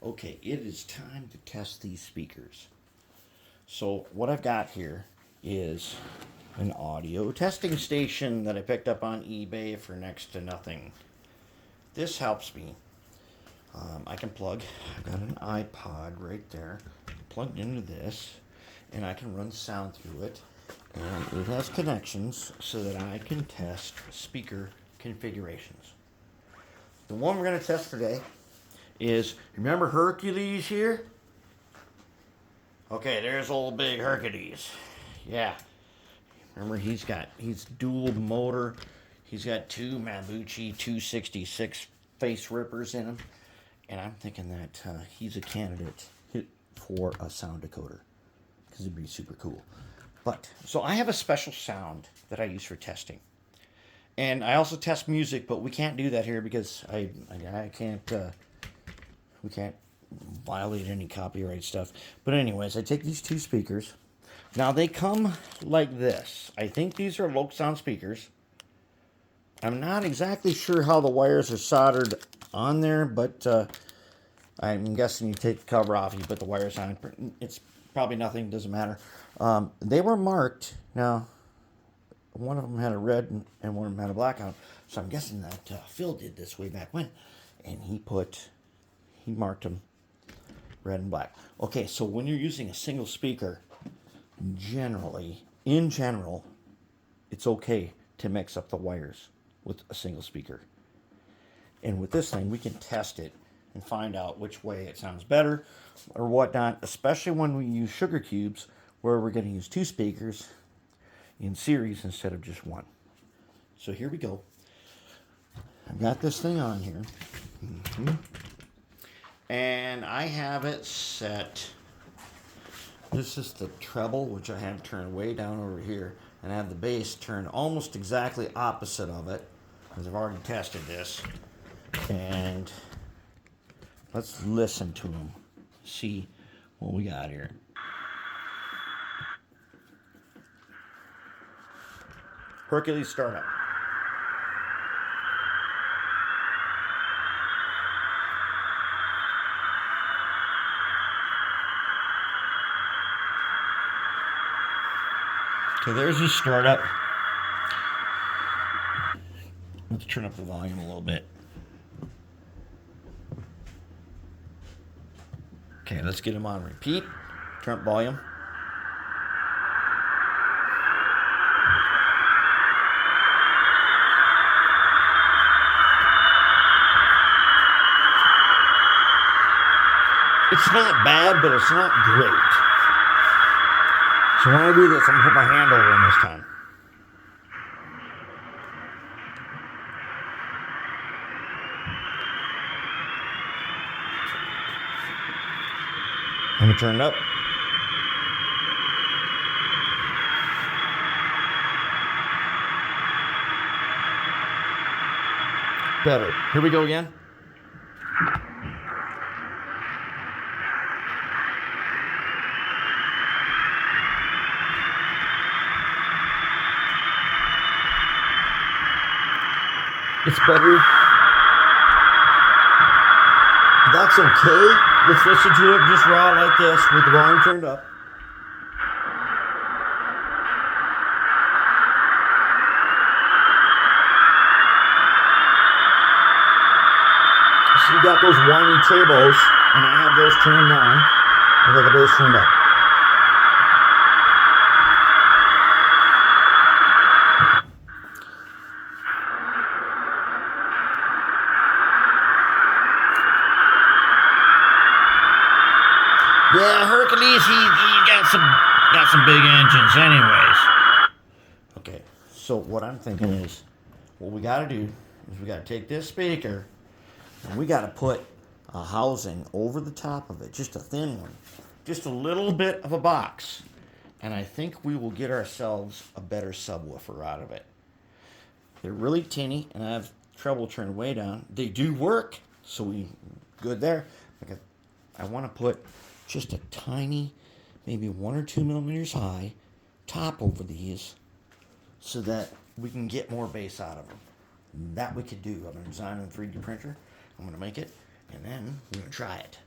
Okay, it is time to test these speakers. So what I've got here is an audio testing station that I picked up on eBay for next to nothing. This helps me. I've got an iPod right there, plugged into this, and I can run sound through it. And it has connections so that I can test speaker configurations. The one we're going to test today is, remember Hercules here? Okay, there's old big Hercules. Yeah. Remember, he's dual motor. He's got two Mabuchi 266 face rippers in him. And I'm thinking that he's a candidate for a sound decoder, because it'd be super cool. So I have a special sound that I use for testing. And I also test music, but we can't do that here because I can't, we can't violate any copyright stuff. But anyways, I take these two speakers. Now they come like this. I think these are Loc Sound speakers. I'm not exactly sure how the wires are soldered on there, but I'm guessing you take the cover off, you put the wires on. It's probably nothing, doesn't matter. They were marked. Now, one of them had a red and one of them had a black on them. So I'm guessing that Phil did this way back when. And he marked them red and black. Okay, so when you're using a single speaker, in general, it's okay to mix up the wires with a single speaker. And with this thing, we can test it and find out which way it sounds better or whatnot, especially when we use sugar cubes, where we're going to use two speakers in series instead of just one. So here we go. I've got this thing on here. And I have it set. This is the treble, which I have turned way down over here. And I have the bass turned almost exactly opposite of it, because I've already tested this. And let's listen to them. See what we got here. Hercules startup. So there's the startup. Let's turn up the volume a little bit. Okay, let's get them on repeat. Turn up volume. It's not bad, but it's not great. So when I do this, I'm going to put my hand over them this time. I'm going to turn it up. Better. Here we go again. It's better. That's okay. Let's listen to it just raw like this with the volume turned up. So you got those whiny turbos, and I have those turned down. I got the bass turned up. Yeah, Hercules, he got some big engines anyways. Okay, so what I'm thinking is, what we got to do is we got to take this speaker and we got to put a housing over the top of it, just a thin one, just a little bit of a box. And I think we will get ourselves a better subwoofer out of it. They're really tinny, and I have treble turned way down. They do work, so we good there. I want to put just a tiny, maybe 1 or 2 millimeters high, top over these, so that we can get more bass out of them. That we could do. I'm going to design on a 3D printer. I'm going to make it, and then we're going to try it.